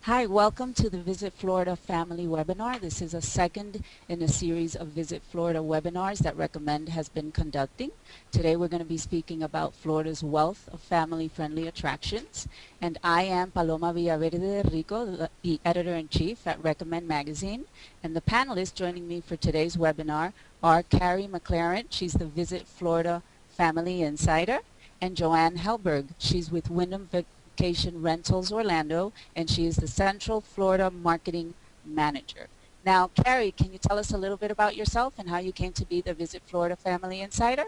Hi, welcome to the Visit Florida Family Webinar. This is a second in a series of Visit Florida webinars that Recommend has been conducting. Today we're going to be speaking about Florida's wealth of family-friendly attractions. And I am Paloma Villaverde de Rico, the editor-in-chief at Recommend Magazine. And the panelists joining me for today's webinar are Carrie McLaren, she's the Visit Florida Family Insider, and Joanne Helbourg, she's with Wyndham Vacation Rentals Orlando, and she is the Central Florida Marketing Manager. Now, Carrie, can you tell us a little bit about yourself and how you came to be the Visit Florida Family Insider?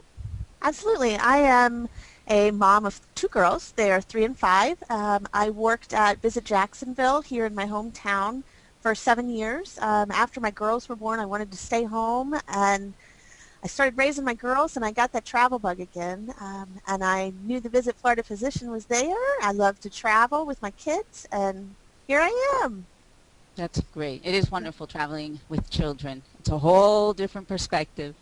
Absolutely. I am a mom of two girls. They are 3 and 5. I worked at Visit Jacksonville here in my hometown for 7 years. After my girls were born, I wanted to stay home, and I started raising my girls, and I got that travel bug again. And I knew the Visit Florida position was there. I love to travel with my kids, and here I am. That's great. It is wonderful traveling with children. It's a whole different perspective.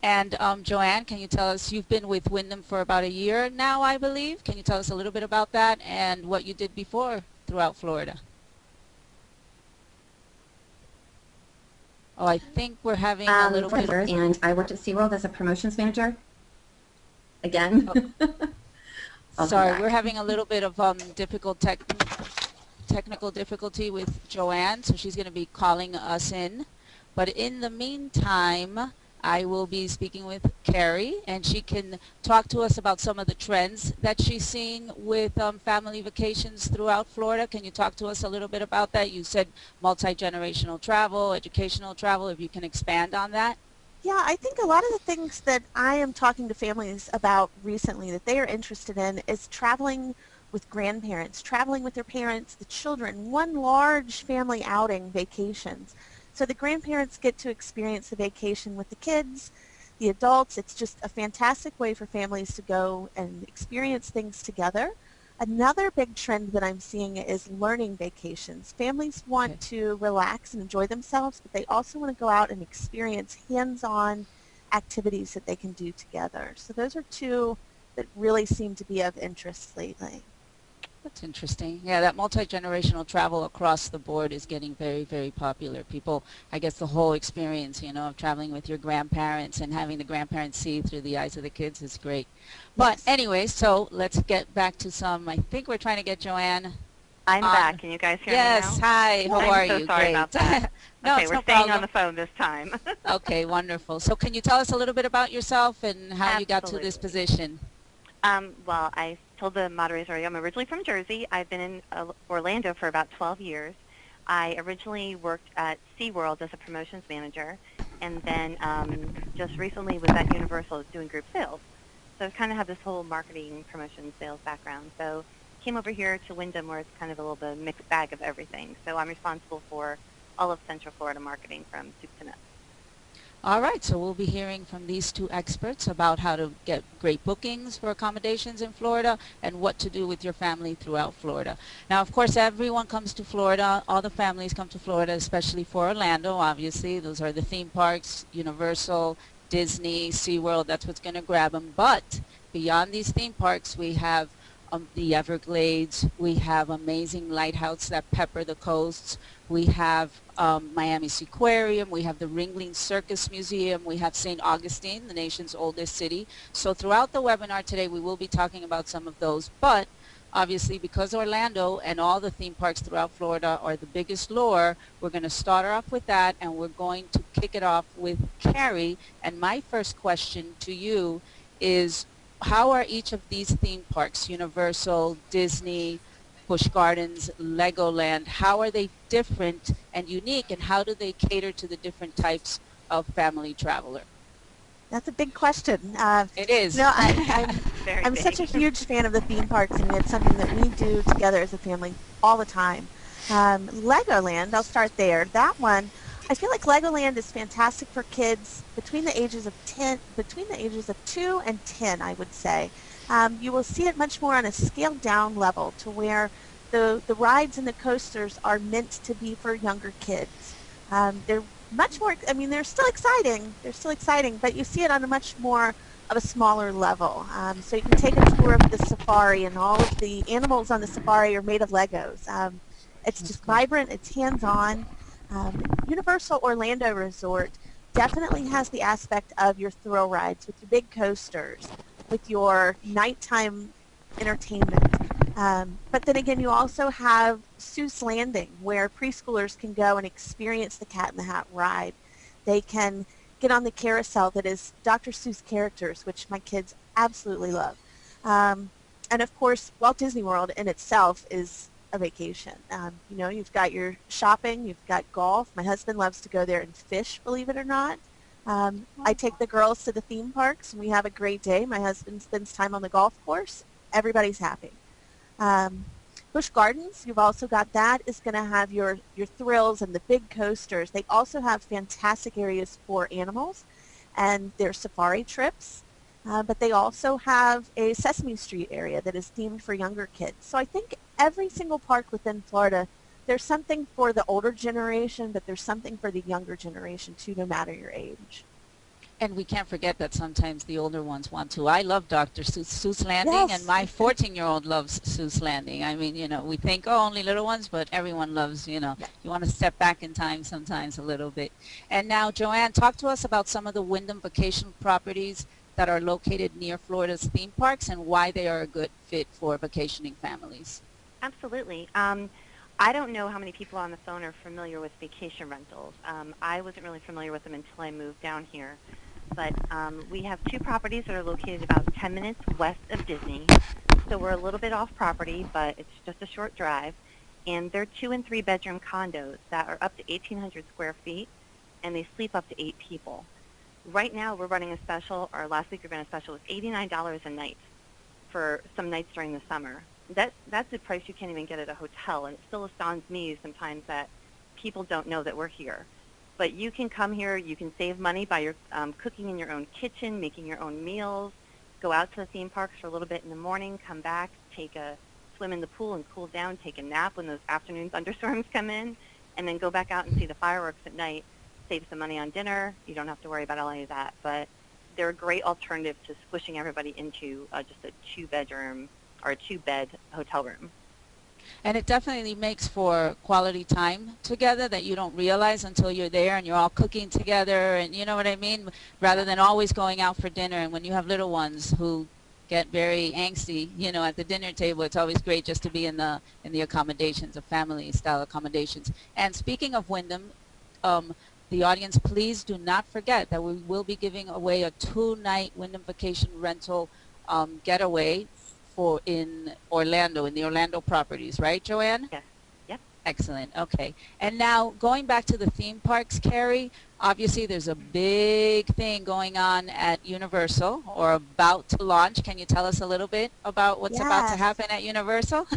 And Joanne, can you tell us, you've been with Wyndham for about a year now, I believe. Can you tell us a little bit about that and what you did before throughout Florida? Oh, I think we're having a little bit of... And I worked at SeaWorld as a promotions manager. Again. Oh. Sorry, we're having a little bit of technical difficulty with Joanne, so she's going to be calling us in. But in the meantime, I will be speaking with Carrie, and she can talk to us about some of the trends that she's seeing with family vacations throughout Florida. Can you talk to us a little bit about that? You said multi-generational travel, educational travel, if you can expand on that. Yeah, I think a lot of the things that I am talking to families about recently that they are interested in is traveling with grandparents, traveling with their parents, the children, one large family outing, vacations. So the grandparents get to experience the vacation with the kids, the adults. It's just a fantastic way for families to go and experience things together. Another big trend that I'm seeing is learning vacations. Families want to relax and enjoy themselves, but they also want to go out and experience hands-on activities that they can do together. So those are two that really seem to be of interest lately. That's interesting. Yeah, that multi-generational travel across the board is getting very, very popular. People, I guess the whole experience, you know, of traveling with your grandparents and having the grandparents see through the eyes of the kids is great. But anyway, so let's get back to some, I think we're trying to get Joanne. I'm back. Can you guys hear me now? Yes, hi. How are you? I'm so sorry about that. No, okay, we're no staying problem. on the phone this time. Okay, wonderful. So can you tell us a little bit about yourself and how you got to this position? Well, I told the moderators already, I'm originally from Jersey. I've been in Orlando for about 12 years. I originally worked at SeaWorld as a promotions manager, and then just recently was at Universal doing group sales. So I kind of have this whole marketing, promotion, sales background. So came over here to Wyndham where it's kind of a little bit of a mixed bag of everything. So I'm responsible for all of Central Florida marketing from soup to nuts. All right, so we'll be hearing from these two experts about how to get great bookings for accommodations in Florida and what to do with your family throughout Florida. Now, of course, everyone comes to Florida. All the families come to Florida, especially for Orlando, obviously. Those are the theme parks, Universal, Disney, SeaWorld. That's what's going to grab them. But beyond these theme parks, we have the Everglades. We have amazing lighthouses that pepper the coasts. We have Miami Seaquarium. We have the Ringling Circus Museum. We have St. Augustine, the nation's oldest city. So throughout the webinar today, we will be talking about some of those. But obviously, because Orlando and all the theme parks throughout Florida are the biggest lure, we're going to start off with that, and we're going to kick it off with Carrie. And my first question to you is, how are each of these theme parks, Universal, Disney, Busch Gardens, Legoland, how are they different and unique, and how do they cater to the different types of family traveler? That's a big question. It is. No, I'm such a huge fan of the theme parks, and it's something that we do together as a family all the time. Legoland, I'll start there. That one, I feel like Legoland is fantastic for kids between the ages of 2 and 10, I would say. You will see it much more on a scaled down level to where the rides and the coasters are meant to be for younger kids. They're much more, I mean, they're still exciting, but you see it on a much more of a smaller level. So you can take a tour of the safari, and all of the animals on the safari are made of Legos. It's That's just good. vibrant. It's hands-on. Universal Orlando Resort definitely has the aspect of your thrill rides with your big coasters, with your nighttime entertainment. But then again, you also have Seuss Landing, where preschoolers can go and experience the Cat in the Hat ride. They can get on the carousel that is Dr. Seuss characters, which my kids absolutely love. Um, and of course, Walt Disney World in itself is a vacation. You've got your shopping, you've got golf. My husband loves to go there and fish, believe it or not. I take the girls to the theme parks, and we have a great day. My husband spends time on the golf course. Everybody's happy. Um, Busch Gardens, you've also got that, is going to have your thrills and the big coasters. They also have fantastic areas for animals and their safari trips. But they also have a Sesame Street area that is themed for younger kids. So I think every single park within Florida, there's something for the older generation, but there's something for the younger generation too, no matter your age. And we can't forget that sometimes the older ones want to. I love Dr. Seuss Landing, and Yes. my 14-year-old loves Seuss Landing. I mean, we think, oh, only little ones, but everyone loves, Yeah. you want to step back in time sometimes a little bit. And now, Joanne, talk to us about some of the Wyndham vacation properties that are located near Florida's theme parks and why they are a good fit for vacationing families. Absolutely. I don't know how many people on the phone are familiar with vacation rentals. I wasn't really familiar with them until I moved down here. But we have two properties that are located about 10 minutes west of Disney. So we're a little bit off property, but it's just a short drive. And they're 2 and 3 bedroom condos that are up to 1,800 square feet, and they sleep up to 8 people. Right now we're running a special, or last week we ran a special, with $89 a night for some nights during the summer. That's a price you can't even get at a hotel, and it still astounds me sometimes that people don't know that we're here. But you can come here, you can save money by your cooking in your own kitchen, making your own meals, go out to the theme parks for a little bit in the morning, come back, take a swim in the pool and cool down, take a nap when those afternoon thunderstorms come in, and then go back out and see the fireworks at night, save some money on dinner. You don't have to worry about any of that. But they're a great alternative to squishing everybody into just a 2-bedroom or a 2-bed hotel room. And it definitely makes for quality time together that you don't realize until you're there and you're all cooking together, and you know what I mean? Rather than always going out for dinner. And when you have little ones who get very angsty, at the dinner table, it's always great just to be in the accommodations, the family style accommodations. And speaking of Wyndham, the audience, please do not forget that we will be giving away a 2-night Wyndham vacation rental getaway in Orlando, in the Orlando properties, right, Joanne? Yes. Yep. Excellent. Okay. And now going back to the theme parks, Carrie, obviously there's a big thing going on at Universal, or about to launch. Can you tell us a little bit about what's about to Yes. happen at Universal?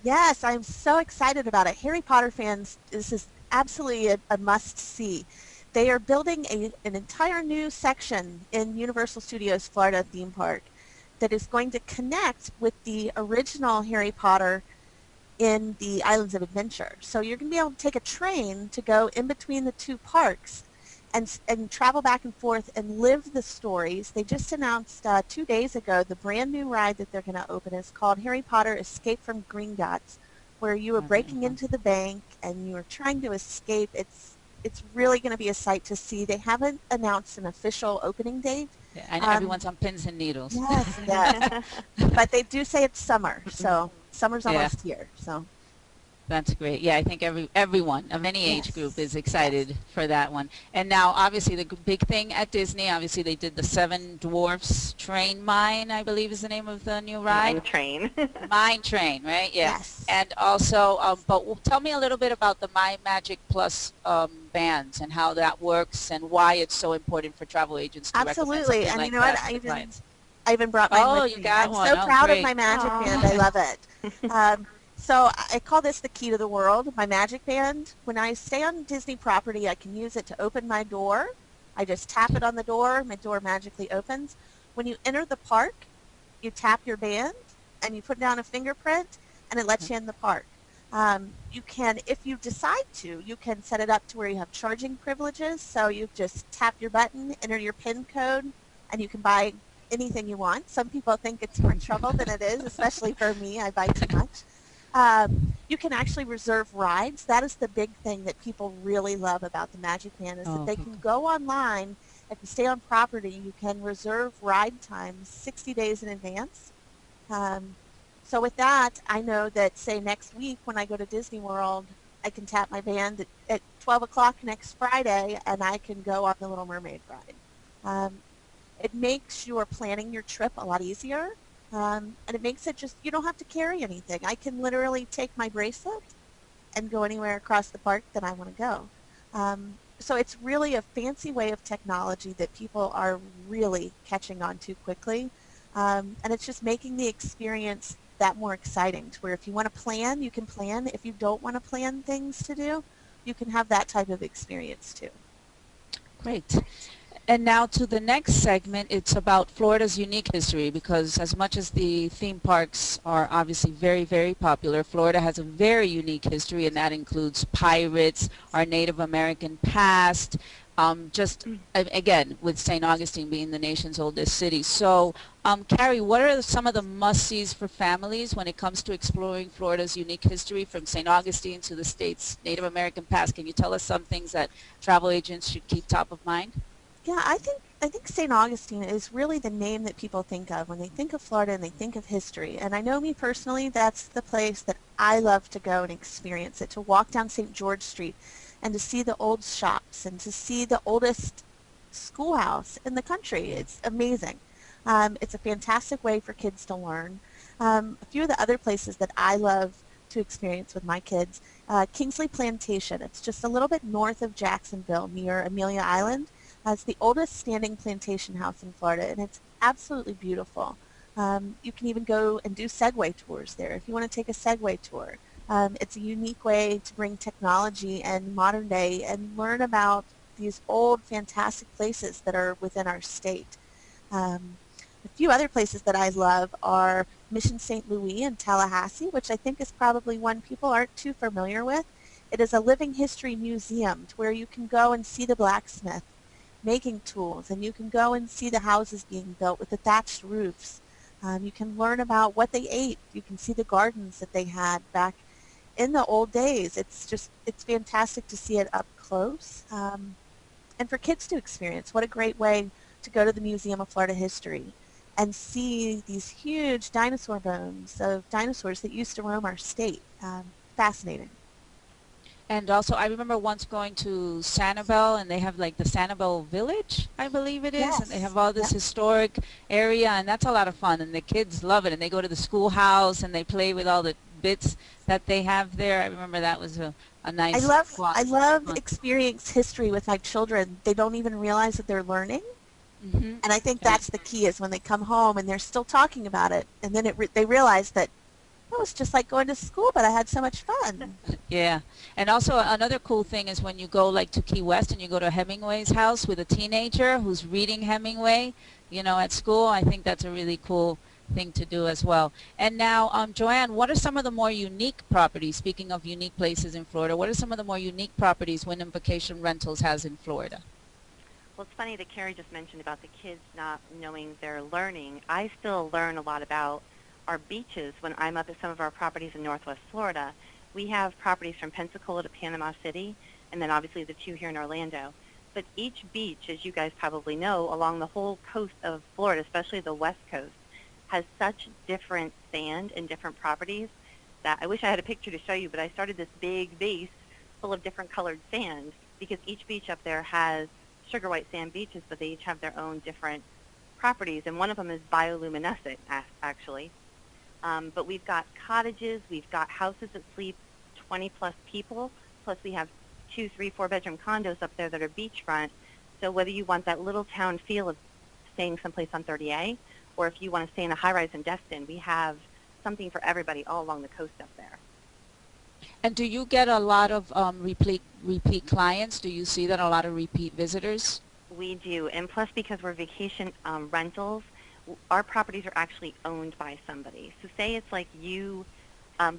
Yes, I'm so excited about it. Harry Potter fans, this is absolutely a must-see. They are building an entire new section in Universal Studios Florida theme park that is going to connect with the original Harry Potter in the Islands of Adventure. So you're going to be able to take a train to go in between the two parks and travel back and forth and live the stories. They just announced 2 days ago the brand new ride that they're going to open is called Harry Potter Escape from Gringotts, where you are breaking into the bank and you are trying to escape. It's really going to be a sight to see. They haven't announced an official opening date. Yeah, I know everyone's on pins and needles. Yes, yes. But they do say it's summer, so summer's Yeah. almost here. So That's great. Yeah, I think everyone of any age Yes. group is excited for that one. And now, obviously, the big thing at Disney, obviously, they did the Seven Dwarfs Train Mine, I believe is the name of the new ride. Mine train. Mine Train, right? Yeah. Yes. And also, tell me a little bit about the My Magic Plus bands and how that works and why it's so important for travel agents to recommend Absolutely. something And like you know what? that to clients. I even brought mine Oh, with you me. got I'm one. so Oh, proud of great. my magic Aw. band. I love it. So I call this the key to the world, my magic band. When I stay on Disney property, I can use it to open my door. I just tap it on the door. My door magically opens. When you enter the park, you tap your band and you put down a fingerprint and it lets you in the park. You can, if you decide to, you can set it up to where you have charging privileges. So you just tap your button, enter your PIN code, and you can buy anything you want. Some people think it's more trouble than it is, especially for me. I buy too much. You can actually reserve rides. That is the big thing that people really love about the Magic Band is that Oh, they okay. can go online. If you stay on property, you can reserve ride times 60 days in advance. Um, so with that, I know that, say, next week when I go to Disney World, I can tap my band at 12 o'clock next Friday, and I can go on the Little Mermaid ride. Um, it makes your planning your trip a lot easier, and it makes it just, you don't have to carry anything. I can literally take my bracelet and go anywhere across the park that I want to go. So it's really a fancy way of technology that people are really catching on to quickly. And it's just making the experience that more exciting to where if you want to plan, you can plan. If you don't want to plan things to do, you can have that type of experience too. Great. And now to the next segment, it's about Florida's unique history because as much as the theme parks are obviously very, very popular, Florida has a very unique history, and that includes pirates, our Native American past, again, with St. Augustine being the nation's oldest city. So, Carrie, what are some of the must-sees for families when it comes to exploring Florida's unique history from St. Augustine to the state's Native American past? Can you tell us some things that travel agents should keep top of mind? Yeah, I think St. Augustine is really the name that people think of when they think of Florida and they think of history. And I know me personally, that's the place that I love to go and experience it, to walk down St. George Street and to see the old shops and to see the oldest schoolhouse in the country. It's amazing. It's a fantastic way for kids to learn. A few of the other places that I love to experience with my kids, Kingsley Plantation. It's just a little bit north of Jacksonville near Amelia Island. It's the oldest standing plantation house in Florida, and it's absolutely beautiful. You can even go and do Segway tours there if you want to take a Segway tour. It's a unique way to bring technology and modern day and learn about these old, fantastic places that are within our state. A few other places that I love are Mission St. Louis and Tallahassee, which I think is probably one people aren't too familiar with. It is a living history museum to where you can go and see the blacksmith making tools, and you can go and see the houses being built with the thatched roofs. You can learn about what they ate. You can see the gardens that they had back in the old days. It's fantastic to see it up close. And for kids to experience, what a great way to go to the Museum of Florida History and see these huge dinosaur bones of dinosaurs that used to roam our state. Fascinating. And also, I remember once going to Sanibel, and they have like the Sanibel Village, I believe it is, and they Yes. have all this Yep. historic area, and that's a lot of fun, and the kids love it, and they go to the schoolhouse, and they play with all the bits that they have there. I remember that was a I nice love fun. I love fun. experience history with my children. They don't even realize that they're learning. Hmm. And I think Yeah. that's the key is when they come home and they're still talking about it. And then they realize that it was just like going to school, but I had so much fun. Yeah. And also another cool thing is when you go like to Key West and you go to Hemingway's house with a teenager who's reading Hemingway, at school. I think that's a really cool thing to do as well. And now, Joanne, what are some of the more unique properties, speaking of unique places in Florida, what are some of the more unique properties Wyndham Vacation Rentals has in Florida? Well, it's funny that Carrie just mentioned about the kids not knowing they're learning. I still learn a lot about our beaches when I'm up at some of our properties in Northwest Florida. We have properties from Pensacola to Panama City, and then obviously the two here in Orlando. But each beach, as you guys probably know, along the whole coast of Florida, especially the west coast, has such different sand and different properties that I wish I had a picture to show you, but I started this big vase full of different colored sand because each beach up there has sugar white sand beaches, but they each have their own different properties, and one of them is bioluminescent, actually. But we've got cottages, we've got houses that sleep 20-plus people, plus we have 2, 3, 4-bedroom condos up there that are beachfront. So whether you want that little town feel of staying someplace on 30A, or if you want to stay in a high-rise in Destin, we have something for everybody all along the coast up there. And do you get a lot of repeat clients? Do you see that a lot of repeat visitors? We do, and plus because we're vacation rentals, our properties are actually owned by somebody. So say it's like you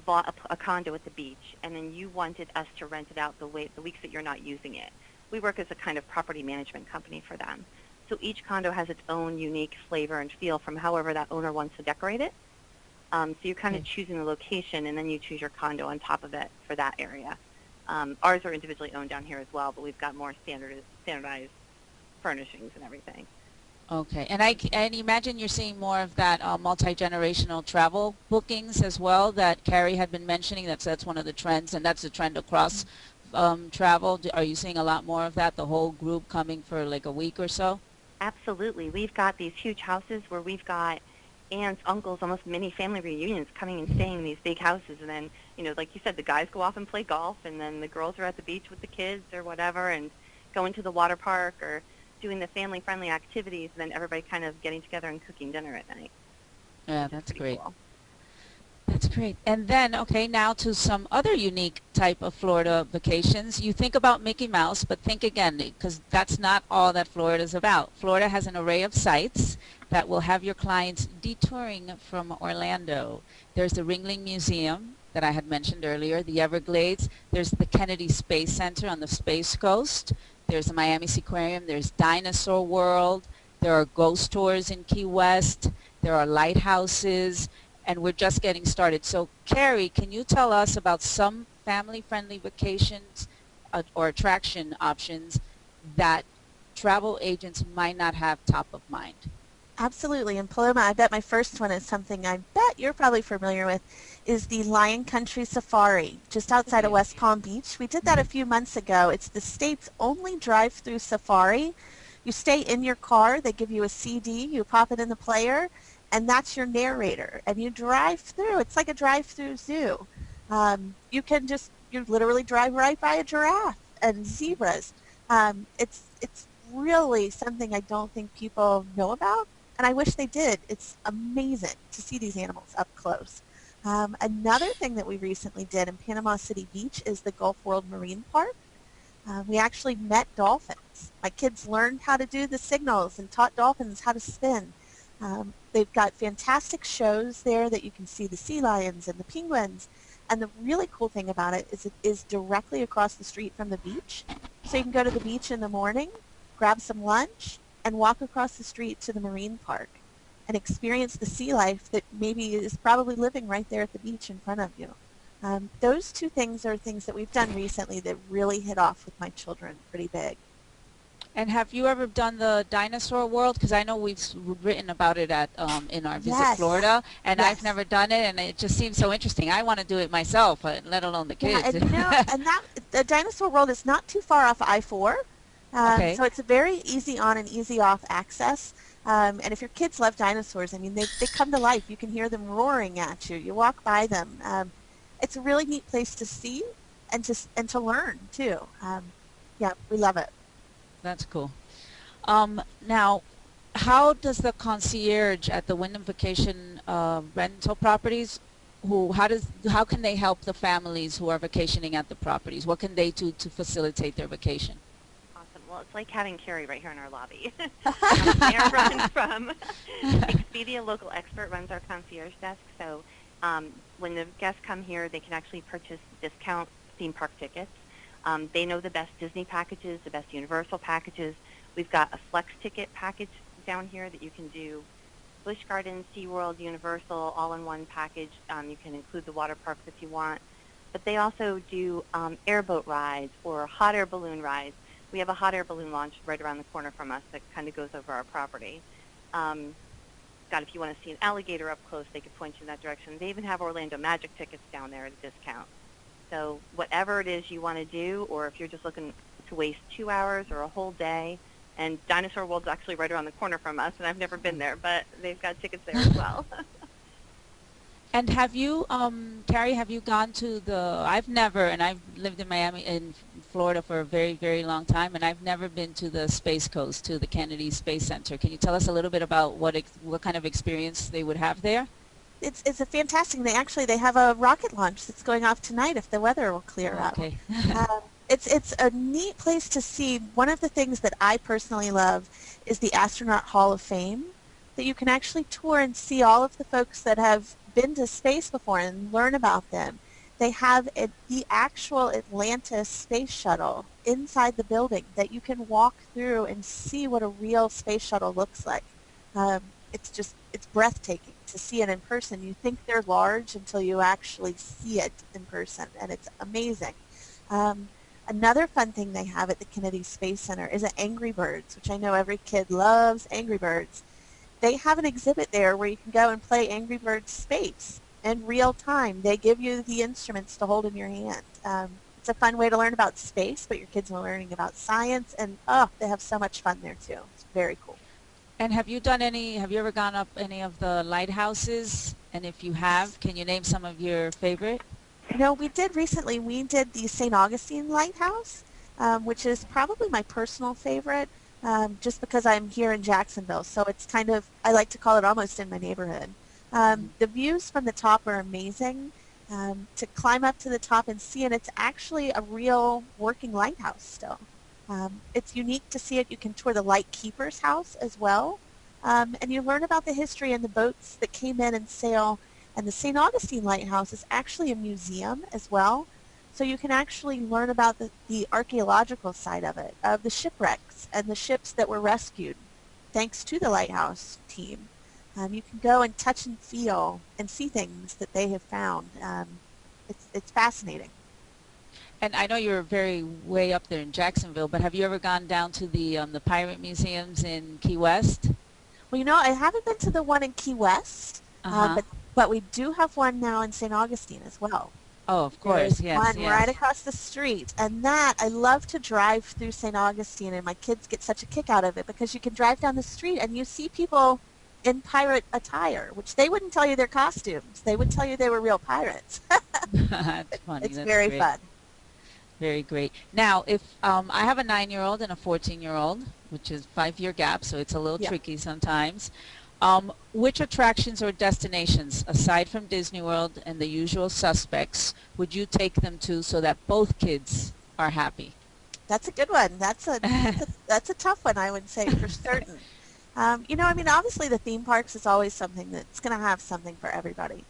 bought a condo at the beach, and then you wanted us to rent it out the weeks that you're not using it. We work as a kind of property management company for them. So each condo has its own unique flavor and feel from however that owner wants to decorate it. So you're kind of choosing the location, and then you choose your condo on top of it for that area. Ours are individually owned down here as well, but we've got more standardized furnishings and everything. Okay, and imagine you're seeing more of that multi-generational travel bookings as well that Carrie had been mentioning. That's one of the trends, and that's a trend across travel. Are you seeing a lot more of that, the whole group coming for like a week or so? Absolutely. We've got these huge houses where we've got aunts, uncles, almost mini family reunions coming and staying in these big houses. And then, like you said, the guys go off and play golf, and then the girls are at the beach with the kids or whatever and going to the water park or doing the family-friendly activities, and then everybody kind of getting together and cooking dinner at night. Yeah, that's great. Cool. That's great. And then, okay, now to some other unique type of Florida vacations. You think about Mickey Mouse, but think again, because that's not all that Florida is about. Florida has an array of sites that will have your clients detouring from Orlando. There's the Ringling Museum that I had mentioned earlier, the Everglades. There's the Kennedy Space Center on the Space Coast. There's the Miami Seaquarium. There's Dinosaur World. There are ghost tours in Key West. There are lighthouses. And we're just getting started. So, Carrie, can you tell us about some family-friendly vacations or attraction options that travel agents might not have top of mind? Absolutely. And Paloma, I bet my first one is something I bet you're probably familiar with, is the Lion Country Safari, just outside of West Palm Beach. We did that a few months ago. It's the state's only drive-through safari. You stay in your car. They give you a CD. You pop it in the player, and that's your narrator. And you drive through. It's like a drive-through zoo. You literally drive right by a giraffe and zebras. It's really something I don't think people know about, and I wish they did. It's amazing to see these animals up close. Another thing that we recently did in Panama City Beach is the Gulf World Marine Park. We actually met dolphins. My kids learned how to do the signals and taught dolphins how to spin. They've got fantastic shows there that you can see the sea lions and the penguins. And the really cool thing about it is directly across the street from the beach. So you can go to the beach in the morning, grab some lunch, and walk across the street to the marine park and experience the sea life that maybe is probably living right there at the beach in front of you. Those two things are things that we've done recently that really hit off with my children pretty big. And have you ever done the Dinosaur World? Because I know we've written about it in our Visit Florida, and I've never done it, and it just seems so interesting. I want to do it myself, let alone the kids. Yeah, and the Dinosaur World is not too far off I-4, so it's a very easy on and easy off access. And if your kids love dinosaurs, I mean, they come to life. You can hear them roaring at you. You walk by them. It's a really neat place to see and to learn too. Yeah, we love it. That's cool. Now, how does the concierge at the Wyndham Vacation rental properties, how can they help the families who are vacationing at the properties? What can they do to facilitate their vacation? Awesome. Well, it's like having Carrie right here in our lobby. There runs from Expedia Local Expert runs our concierge desk. So when the guests come here, they can actually purchase discount theme park tickets. They know the best Disney packages, the best Universal packages. We've got a flex ticket package down here that you can do Busch Gardens, SeaWorld, Universal, all in one package. You can include the water parks if you want. But they also do airboat rides or hot air balloon rides. We have a hot air balloon launch right around the corner from us that kind of goes over our property. If you want to see an alligator up close, they could point you in that direction. They even have Orlando Magic tickets down there at a discount. So whatever it is you want to do, or if you're just looking to waste 2 hours or a whole day, and Dinosaur World's actually right around the corner from us, and I've never been there, but they've got tickets there as well. And have you, Carrie, have you gone to I've never, and I've lived in Florida for a very, very long time, and I've never been to the Space Coast, to the Kennedy Space Center. Can you tell us a little bit about what kind of experience they would have there? It's a fantastic. They have a rocket launch that's going off tonight if the weather will clear up. Okay. It's a neat place to see. One of the things that I personally love is the Astronaut Hall of Fame, that you can actually tour and see all of the folks that have been to space before and learn about them. They have the actual Atlantis space shuttle inside the building that you can walk through and see what a real space shuttle looks like. It's breathtaking to to see it in person. You think they're large until you actually see it in person, and it's amazing. Um, Another fun thing they have at the Kennedy Space Center is at Angry Birds, which I know every kid loves Angry Birds. They have an exhibit there where you can go and play Angry Birds Space in real time. They give you the instruments to hold in your hand. It's a fun way to learn about space, but your kids are learning about science, and oh, they have so much fun there too. It's very cool. And have you ever gone up any of the lighthouses? And if you Yes. have, can you name some of your favorite? You know, we did recently, we did the St. Augustine Lighthouse, which is probably my personal favorite, just because I'm here in Jacksonville. So it's kind of, I like to call it almost in my neighborhood. Mhm. The views from the top are amazing. To climb up to the top and see it, it's actually a real working lighthouse still. It's unique to see it. You can tour the lightkeeper's house as well. And you learn about the history and the boats that came in and sail. And the St. Augustine Lighthouse is actually a museum as well. So you can actually learn about the archaeological side of it, of the shipwrecks and the ships that were rescued thanks to the lighthouse team. You can go and touch and feel and see things that they have found. It's fascinating. And I know you're very way up there in Jacksonville, but have you ever gone down to the pirate museums in Key West? Well, you know, I haven't been to the one in Key West, Uh-huh. but we do have one now in St. Augustine as well. Oh, of There's course. Yes, one right yes. across the street, and that I love to drive through St. Augustine, and my kids get such a kick out of it because you can drive down the street and you see people in pirate attire, which they wouldn't tell you their costumes. They would tell you they were real pirates. That's funny. It's That's very great. fun. Very great. Now, if I have a 9-year-old and a 14-year-old, which is 5-year gap, so it's a little Yeah. tricky sometimes. Which attractions or destinations, aside from Disney World and the usual suspects, would you take them to so that both kids are happy? That's a good one. That's a tough one, I would say, for certain. You know, I mean, obviously the theme parks is always something that's going to have something for everybody.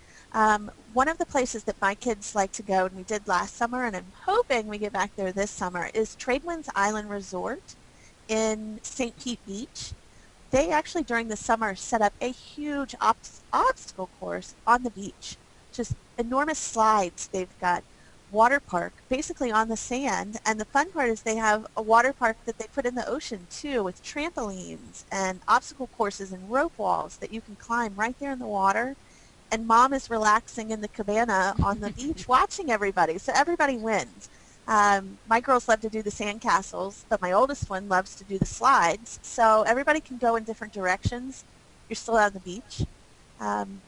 One of the places that my kids like to go, and we did last summer, and I'm hoping we get back there this summer, is Tradewinds Island Resort in St. Pete Beach. They actually, during the summer, set up a huge obstacle course on the beach. Just enormous slides. They've got water park basically on the sand, and the fun part is they have a water park that they put in the ocean too, with trampolines and obstacle courses and rope walls that you can climb right there in the water. And mom is relaxing in the cabana on the beach watching everybody, so everybody wins. My girls love to do the sand castles, but my oldest one loves to do the slides, so everybody can go in different directions. You're still on the beach. Um,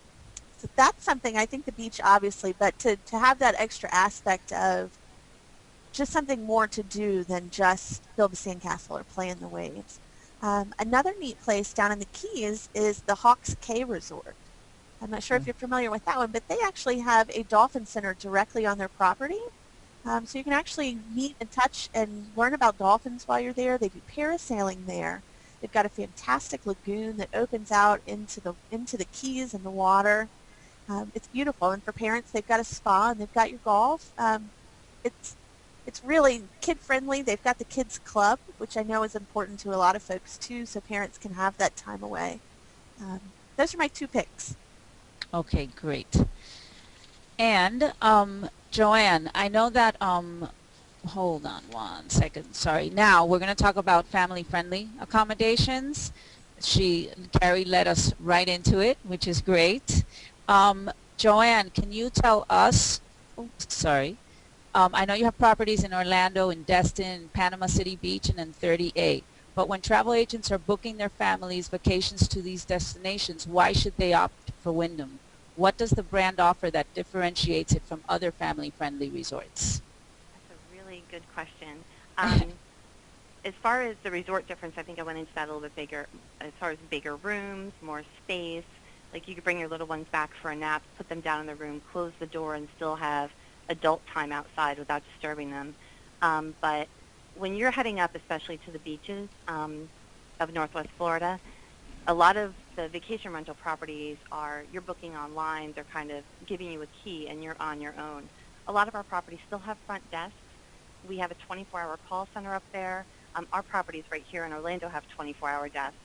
so that's something, I think the beach obviously, but to have that extra aspect of just something more to do than just build a sandcastle or play in the waves. Another neat place down in the Keys is the Hawks Cay Resort. I'm not sure if you're familiar with that one, but they actually have a dolphin center directly on their property. So you can actually meet and touch and learn about dolphins while you're there. They do parasailing there. They've got a fantastic lagoon that opens out into the Keys and the water. It's beautiful, and for parents, they've got a spa and they've got your golf. It's it's really kid friendly. They've got the kids club, which I know is important to a lot of folks too, so parents can have that time away. Um, those are my two picks. Okay, great. And Joanne, I know that hold on one second. Sorry. Now we're going to talk about family-friendly accommodations. Carrie led us right into it, which is great. Joanne, can you tell us? Oh, sorry. I know you have properties in Orlando, in Destin, Panama City Beach, and in 30A. But when travel agents are booking their families vacations to these destinations, why should they opt for Wyndham? What does the brand offer that differentiates it from other family-friendly resorts? That's a really good question. As far as the resort difference, I think I went into that a little bit bigger. As far as bigger rooms, more space, like you could bring your little ones back for a nap, put them down in the room, close the door, and still have adult time outside without disturbing them. But when you're heading up, especially to the beaches of Northwest Florida, a lot of the vacation rental properties you're booking online. They're kind of giving you a key, and you're on your own. A lot of our properties still have front desks. We have a 24-hour call center up there. Our properties right here in Orlando have 24-hour desks.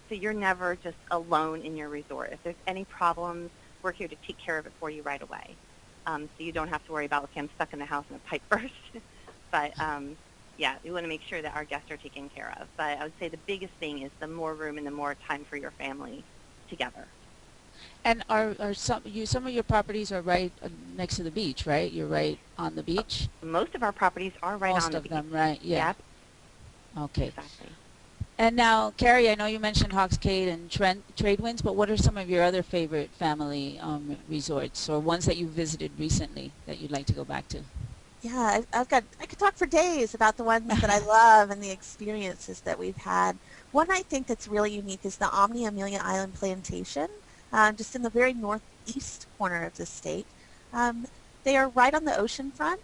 So you're never just alone in your resort. If there's any problems, we're here to take care of it for you right away. So you don't have to worry about, okay, I'm stuck in the house and a pipe burst. But yeah, we want to make sure that our guests are taken care of. But I would say the biggest thing is the more room and the more time for your family together. And are some of your properties are right next to the beach, right? You're right on the beach? Most of our properties are right on Most the of beach. them, right? Yeah. Yep, Okay. exactly. And now, Carrie, I know you mentioned Hawkscade and Tradewinds, but what are some of your other favorite family resorts or ones that you visited recently that you'd like to go back to? Yeah, I could talk for days about the ones that I love and the experiences that we've had. One I think that's really unique is the Omni Amelia Island Plantation, just in the very northeast corner of the state. Um, they are right on the ocean front.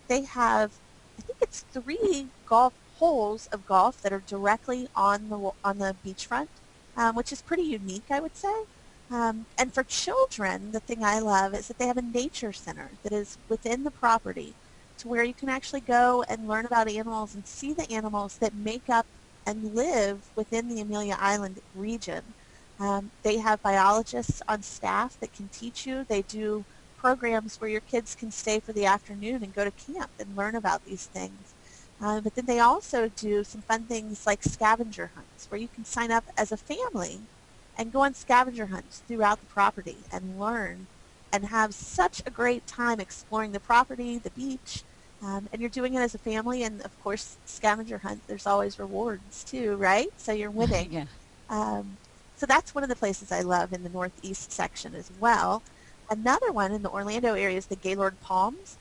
They have, I think it's 3 golf holes of golf that are directly on the beachfront, which is pretty unique, I would say. And for children, the thing I love is that they have a nature center that is within the property to where you can actually go and learn about animals and see the animals that make up and live within the Amelia Island region. They have biologists on staff that can teach you. They do programs where your kids can stay for the afternoon and go to camp and learn about these things. But then they also do some fun things like scavenger hunts where you can sign up as a family and go on scavenger hunts throughout the property and learn and have such a great time exploring the property, the beach, and you're doing it as a family. And of course, scavenger hunt, there's always rewards too, right? So you're winning. Yeah. So that's one of the places I love in the northeast section as well. Another one in the Orlando area is the Gaylord Palms,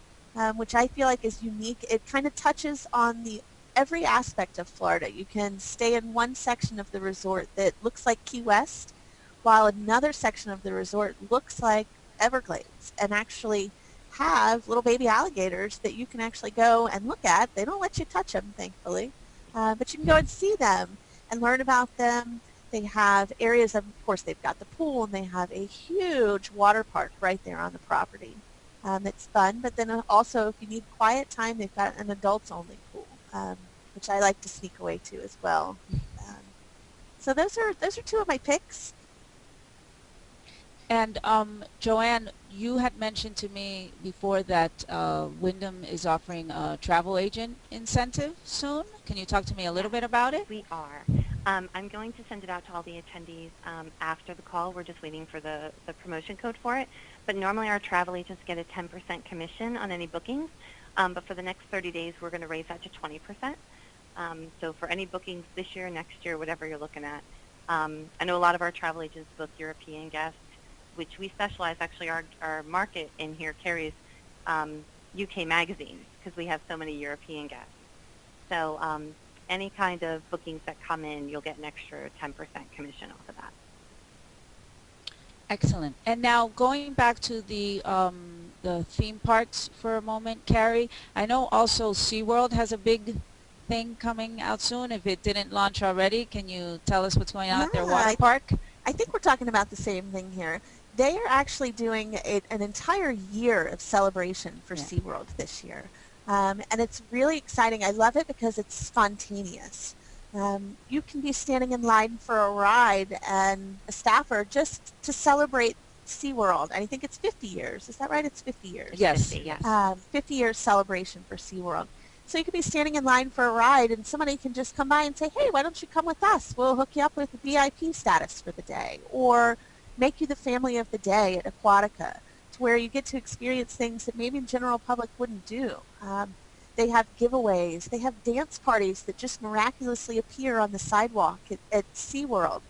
which I feel like is unique. It kind of touches on every aspect of Florida. You can stay in one section of the resort that looks like Key West, while another section of the resort looks like Everglades, and actually have little baby alligators that you can actually go and look at. They don't let you touch them, thankfully, but you can go and see them and learn about them. They have areas of course, they've got the pool, and they have a huge water park right there on the property. It's fun, but then also if you need quiet time, they've got an adults-only pool, which I like to sneak away to as well. Um, so those are 2 of my picks. And Joanne, you had mentioned to me before that Wyndham is offering a travel agent incentive soon. Can you talk to me a little bit about it? We are. I'm going to send it out to all the attendees after the call. We're just waiting for the promotion code for it. But normally our travel agents get a 10% commission on any bookings. But for the next 30 days, we're going to raise that to 20%. So for any bookings this year, next year, whatever you're looking at. I know a lot of our travel agents book European guests, which we specialize. Actually, our market in here carries UK magazines because we have so many European guests. So any kind of bookings that come in, you'll get an extra 10% commission off of that. Excellent. And now going back to the theme parks for a moment, Carrie, I know also SeaWorld has a big thing coming out soon. If it didn't launch already, can you tell us what's going on at their water park? I think we're talking about the same thing here. They are actually doing an entire year of celebration for SeaWorld this year. And it's really exciting. I love it because it's spontaneous. You can be standing in line for a ride and a staffer just to celebrate SeaWorld. And I think it's 50 years. Is that right? It's 50 years. Yes. 50, yes. 50 years celebration for SeaWorld. So you could be standing in line for a ride and somebody can just come by and say, hey, why don't you come with us? We'll hook you up with VIP status for the day. Or make you the family of the day at Aquatica, to where you get to experience things that maybe the general public wouldn't do. They have giveaways. They have dance parties that just miraculously appear on the sidewalk at SeaWorld.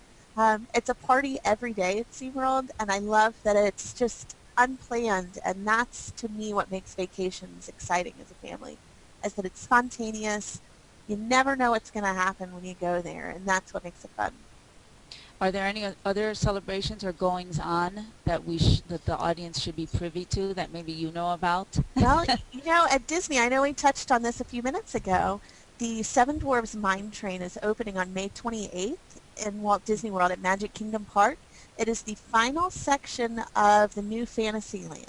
It's a party every day at SeaWorld, and I love that it's just unplanned, and that's, to me, what makes vacations exciting as a family, is that it's spontaneous. You never know what's going to happen when you go there, and that's what makes it fun. Are there any other celebrations or goings on that that the audience should be privy to that maybe you know about? Well, at Disney, I know we touched on this a few minutes ago. The Seven Dwarfs Mine Train is opening on May 28th in Walt Disney World at Magic Kingdom Park. It is the final section of the new Fantasyland.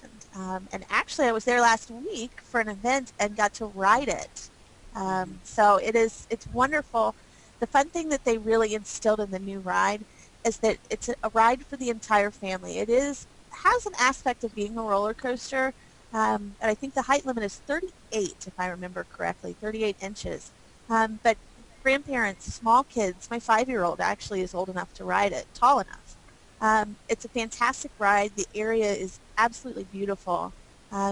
And actually, I was there last week for an event and got to ride it. So it's wonderful. the fun thing that they really instilled in the new ride is that it's a ride for the entire family. Has an aspect of being a roller coaster, and I think the height limit is 38, if I remember correctly, 38 inches. But grandparents, small kids, my 5-year-old actually is old enough to ride it, tall enough. It's a fantastic ride. The area is absolutely beautiful.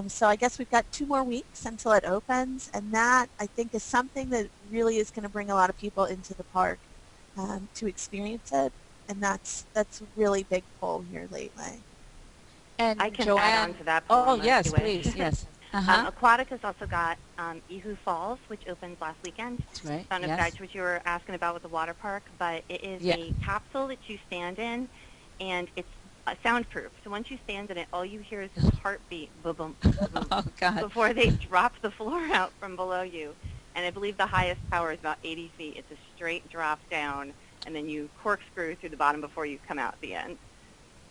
So I guess we've got 2 more weeks until it opens, and that I think is something that really is going to bring a lot of people into the park to experience it, and that's a really big pull here lately. And I can Joanne, add on to that, oh Paloma, yes, if you wish. please, yes. Uh-huh. Aquatica's also got Ihu Falls, which opened last weekend. That's right. I don't know if Yes. that's what you were asking about with the water park, but it is Yeah. a capsule that you stand in, and it's soundproof. So once you stand in it, all you hear is this heartbeat, boom, boom, boom, Oh God. before they drop the floor out from below you. And I believe the highest tower is about 80 feet. It's a straight drop down, and then you corkscrew through the bottom before you come out at the end.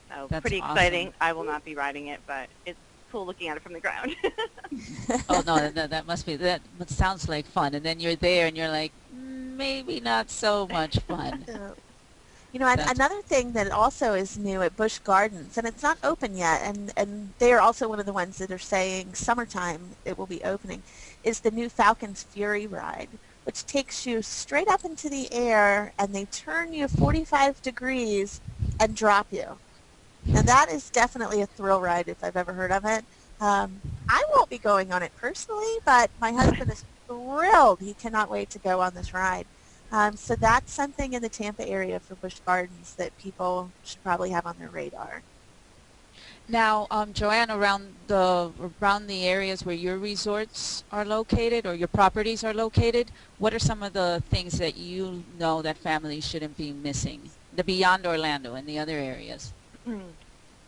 So That's pretty awesome. exciting. I will not be riding it, but it's cool looking at it from the ground. Oh no, that must be that. Sounds like fun. And then you're there, and you're like, maybe not so much fun. You know, and That's another thing that also is new at Busch Gardens, and it's not open yet, and they are also one of the ones that are saying summertime it will be opening, is the new Falcon's Fury ride, which takes you straight up into the air, and they turn you 45 degrees and drop you. Now that is definitely a thrill ride if I've ever heard of it. I won't be going on it personally, but my husband is thrilled. He cannot wait to go on this ride. So that's something in the Tampa area for Busch Gardens that people should probably have on their radar. Now, Joanne, around the areas where your resorts are located or your properties are located, what are some of the things that you know that families shouldn't be missing? The beyond Orlando and the other areas.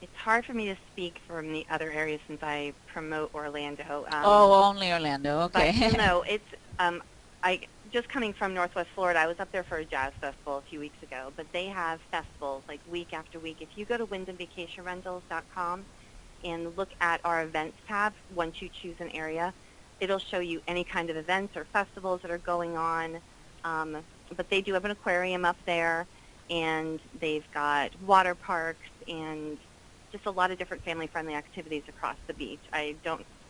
It's hard for me to speak from the other areas since I promote Orlando. Oh, only Orlando. Okay. But no, it's I just coming from Northwest Florida. I was up there for a jazz festival a few weeks ago, but they have festivals like week after week. If you go to wyndhamvacationrentals.com and look at our events tab, once you choose an area, it'll show you any kind of events or festivals that are going on. But they do have an aquarium up there, and they've got water parks and just a lot of different family-friendly activities across the beach. I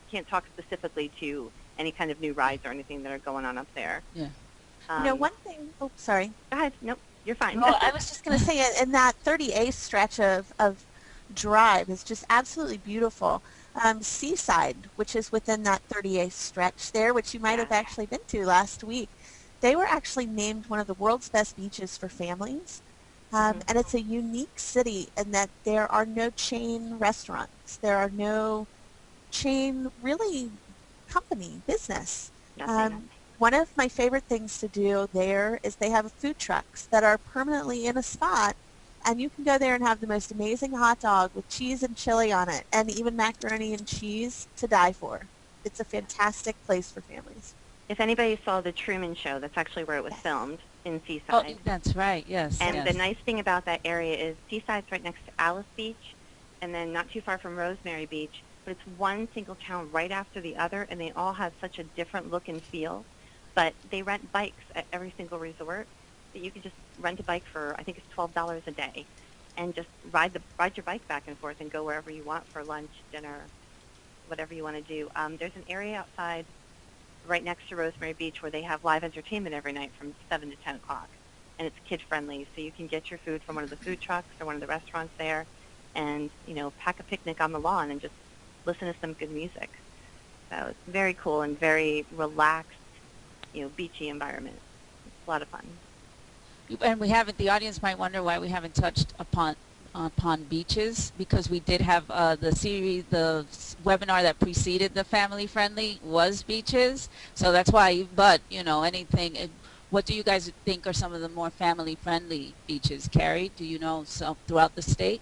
can't talk specifically to any kind of new rides or anything that are going on up there. Yeah. You know, one thing, oh, sorry. Go ahead. Nope, you're fine. Well, I was just going to say, in that 30A stretch of drive is just absolutely beautiful. Seaside, which is within that 30A stretch there, which you might have actually been to last week, they were actually named one of the world's best beaches for families. And it's a unique city in that there are no chain restaurants. There are no chain, really, company, business. Nothing. One of my favorite things to do there is they have food trucks that are permanently in a spot, and you can go there and have the most amazing hot dog with cheese and chili on it, and even macaroni and cheese to die for. It's a fantastic place for families. If anybody saw The Truman Show, that's actually where it was filmed, in Oh, Seaside. that's right. Yes. And yes. the nice thing about that area is Seaside's right next to Alice Beach, and then not too far from Rosemary Beach, but it's one single town right after the other, and they all have such a different look and feel. But they rent bikes at every single resort, that you can just rent a bike for, I think it's $12 a day, and just ride your bike back and forth and go wherever you want for lunch, dinner, whatever you want to do. There's an area outside right next to Rosemary Beach where they have live entertainment every night from 7 to 10 o'clock, and it's kid-friendly, so you can get your food from one of the food trucks or one of the restaurants there and, pack a picnic on the lawn and just listen to some good music. So it's very cool and very relaxed, beachy environment. It's a lot of fun. And the audience might wonder why we haven't touched upon beaches, because we did have the webinar that preceded the family friendly was beaches. So that's why, but anything, what do you guys think are some of the more family friendly beaches? Carrie, do you know some throughout the state?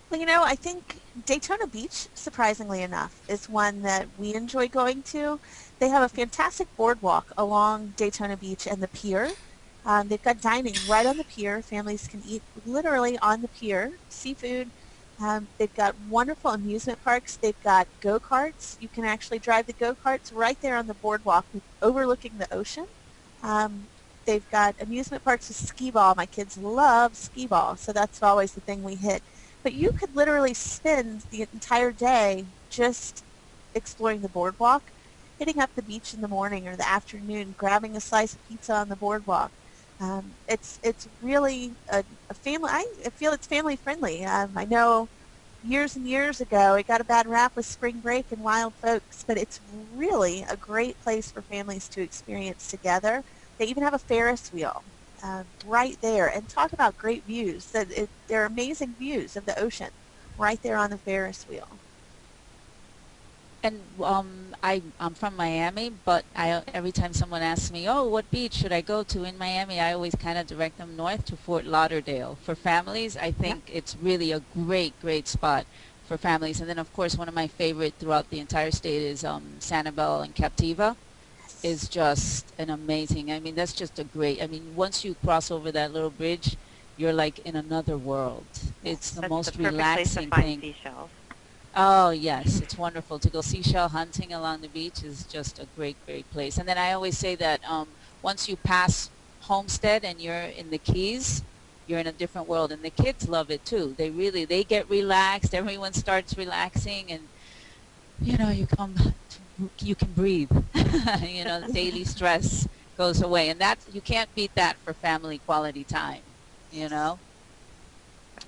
Well, I think Daytona Beach, surprisingly enough, is one that we enjoy going to. They have a fantastic boardwalk along Daytona Beach and the pier. They've got dining right on the pier. Families can eat literally on the pier, seafood. They've got wonderful amusement parks. They've got go-karts. You can actually drive the go-karts right there on the boardwalk overlooking the ocean. They've got amusement parks with skee ball. My kids love skee ball, so that's always the thing we hit. But you could literally spend the entire day just exploring the boardwalk, hitting up the beach in the morning or the afternoon, grabbing a slice of pizza on the boardwalk. It's really a family. I feel it's family friendly. I know years and years ago it got a bad rap with spring break and wild folks, but it's really a great place for families to experience together. They even have a Ferris wheel right there, and talk about great views. They're amazing views of the ocean right there on the Ferris wheel. And I'm from Miami, but every time someone asks me, oh, what beach should I go to in Miami, I always kind of direct them north to Fort Lauderdale. For families, I think it's really a great, great spot for families. And then, of course, one of my favorite throughout the entire state is Sanibel and Captiva. Is just an amazing, I mean, that's just a great, I mean, once you cross over that little bridge, you're like in another world. It's the That's most the perfect place to relaxing find thing. seashells. Oh, yes, it's wonderful to go seashell hunting along the beach is just a great, great place. And then I always say that once you pass Homestead and you're in the Keys, you're in a different world. And the kids love it too. They get relaxed. Everyone starts relaxing, and you you can breathe. The daily stress goes away, and you can't beat that for family quality time. You know.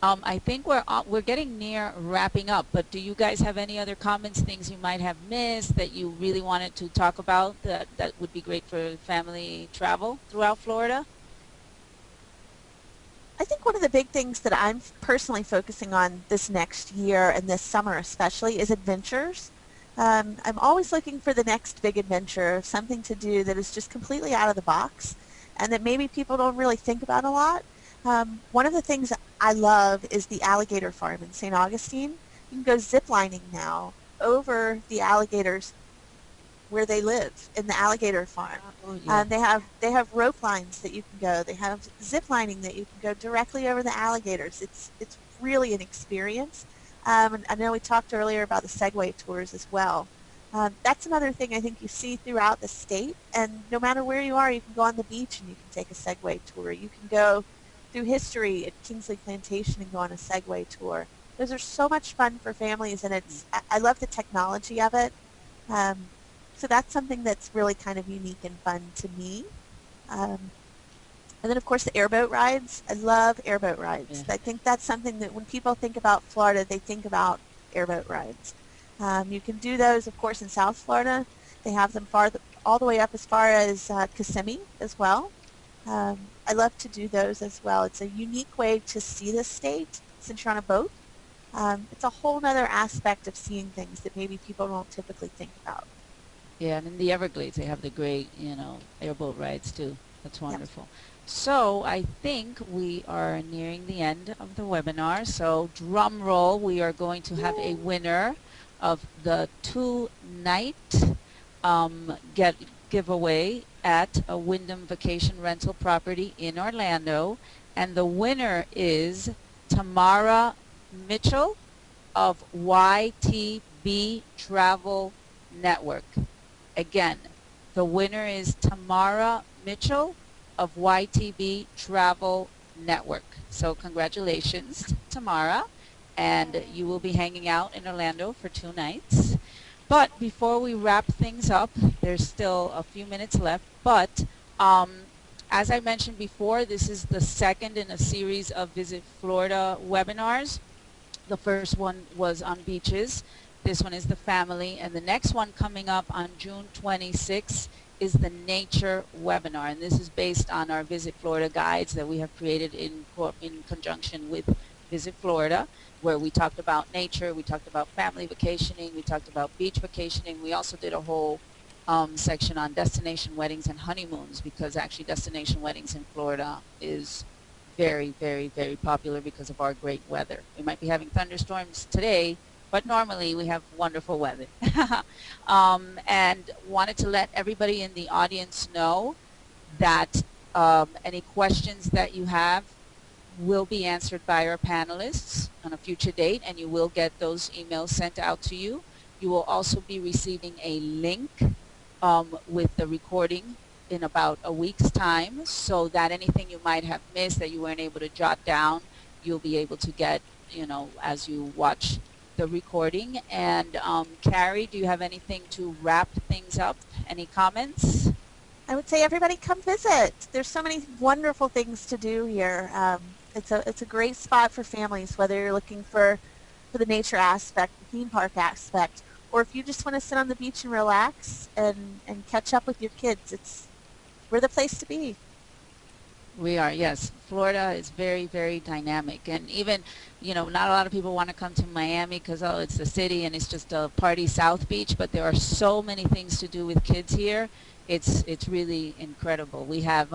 I think we're getting near wrapping up, but do you guys have any other comments, things you might have missed that you really wanted to talk about that would be great for family travel throughout Florida? I think one of the big things that I'm personally focusing on this next year and this summer especially is adventures. I'm always looking for the next big adventure, something to do that is just completely out of the box and that maybe people don't really think about a lot. One of the things I love is the alligator farm in St. Augustine. You can go ziplining now over the alligators where they live in the alligator farm. Oh, yeah. They have rope lines that you can go. They have zip lining that you can go directly over the alligators. It's really an experience. And I know we talked earlier about the Segway tours as well. That's another thing I think you see throughout the state. And no matter where you are, you can go on the beach and you can take a Segway tour. You can go through history at Kingsley Plantation and go on a Segway tour. Those are so much fun for families, and I love the technology of it. So that's something that's really kind of unique and fun to me. And then, of course, the airboat rides. I love airboat rides. Yeah. I think that's something that when people think about Florida, they think about airboat rides. You can do those, of course, in South Florida. They have them all the way up as far as Kissimmee as well. I love to do those as well. It's a unique way to see the state since you're on a boat. It's a whole other aspect of seeing things that maybe people don't typically think about. Yeah, and in the Everglades, they have the great, airboat rides too. That's wonderful. So I think we are nearing the end of the webinar. So drum roll, we are going to have a winner of the 2-night giveaway at a Wyndham Vacation Rental property in Orlando. And the winner is Tamara Mitchell of YTB Travel Network. Again, the winner is Tamara Mitchell of YTB Travel Network. So congratulations, Tamara. And you will be hanging out in Orlando for 2 nights. But before we wrap things up, there's still a few minutes left. But as I mentioned before, this is the second in a series of Visit Florida webinars. The first one was on beaches. This one is the family. And the next one coming up on June 26th is the nature webinar. And this is based on our Visit Florida guides that we have created in conjunction with Visit Florida, where we talked about nature, we talked about family vacationing, we talked about beach vacationing. We also did a whole section on destination weddings and honeymoons, because actually destination weddings in Florida is very, very, very popular because of our great weather. We might be having thunderstorms today, but normally we have wonderful weather. And wanted to let everybody in the audience know that any questions that you have will be answered by our panelists on a future date, and you will get those emails sent out to you. You will also be receiving a link with the recording in about a week's time, so that anything you might have missed that you weren't able to jot down, you'll be able to get, as you watch the recording. And Carrie, do you have anything to wrap things up? Any comments? I would say everybody come visit. There's so many wonderful things to do here. It's a great spot for families, whether you're looking for the nature aspect, the theme park aspect, or if you just want to sit on the beach and relax and catch up with your kids. We're the place to be. We are, yes. Florida is very, very dynamic. And even, not a lot of people want to come to Miami because, it's the city and it's just a party South Beach, but there are so many things to do with kids here. It's really incredible. We have,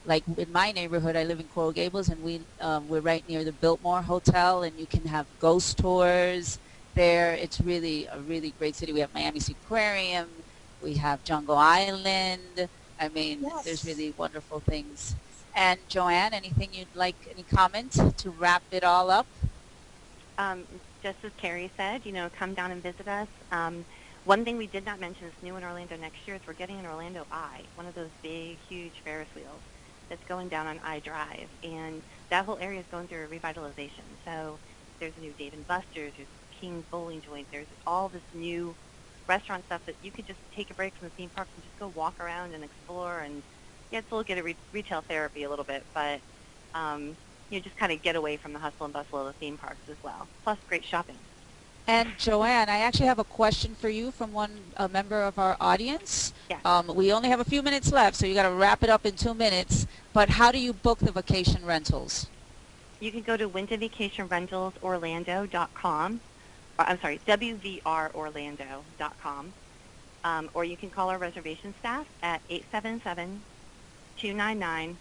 like in my neighborhood, I live in Coral Gables, and we're right near the Biltmore Hotel, and you can have ghost tours there. It's really a really great city. We have Miami Aquarium. We have Jungle Island. I mean, Yes. there's really wonderful things. And Joanne, anything you'd like, any comment to wrap it all up? Just as Carrie said, come down and visit us. One thing we did not mention is new in Orlando next year is we're getting an Orlando Eye, one of those big, huge Ferris wheels that's going down on I Drive. And that whole area is going through a revitalization. So there's a new Dave & Buster's, there's King's Bowling Joint, there's all this new restaurant stuff that you could just take a break from the theme parks and just go walk around and explore. And yeah, it's a little get a retail therapy a little bit, but just kind of get away from the hustle and bustle of the theme parks as well. Plus great shopping. And Joanne, I actually have a question for you from a member of our audience. Yeah. We only have a few minutes left, so you got to wrap it up in 2 minutes. But how do you book the vacation rentals? You can go to WyndhamVacationRentalsOrlando.com. I'm sorry, WVROrlando.com. Or you can call our reservation staff at 877-299-4481.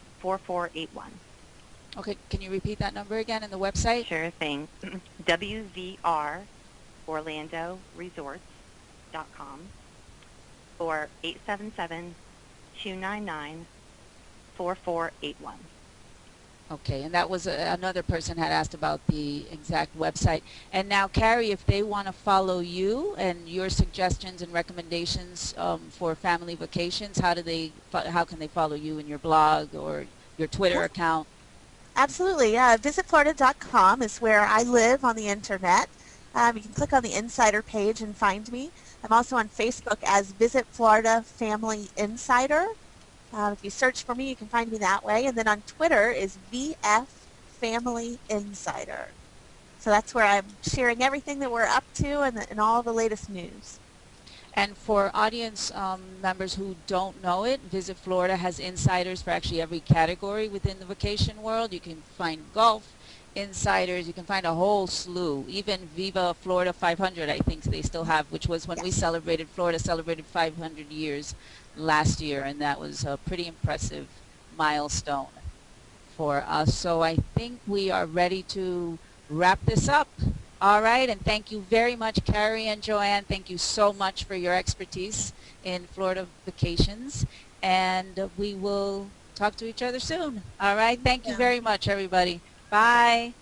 Okay, can you repeat that number again and the website? Sure thing. WVROrlandoResorts.com or 877-299-4481. Okay, and that was another person had asked about the exact website. And now, Carrie, if they want to follow you and your suggestions and recommendations for family vacations, how can they follow you in your blog or your Twitter account? Absolutely. VisitFlorida.com is where I live on the internet. You can click on the Insider page and find me. I'm also on Facebook as Visit Florida Family Insider. If you search for me, you can find me that way. And then on Twitter is VF Family Insider. So that's where I'm sharing everything that we're up to and all the latest news. And for audience members who don't know it, Visit Florida has insiders for actually every category within the vacation world. You can find golf insiders. You can find a whole slew. Even Viva Florida 500, I think they still have, which was when we celebrated, Florida celebrated 500 years last year, and that was a pretty impressive milestone for us. So I think we are ready to wrap this up. All right, and thank you very much, Carrie and Joanne. Thank you so much for your expertise in Florida vacations, and we will talk to each other soon. All right, thank you very much, everybody. Bye.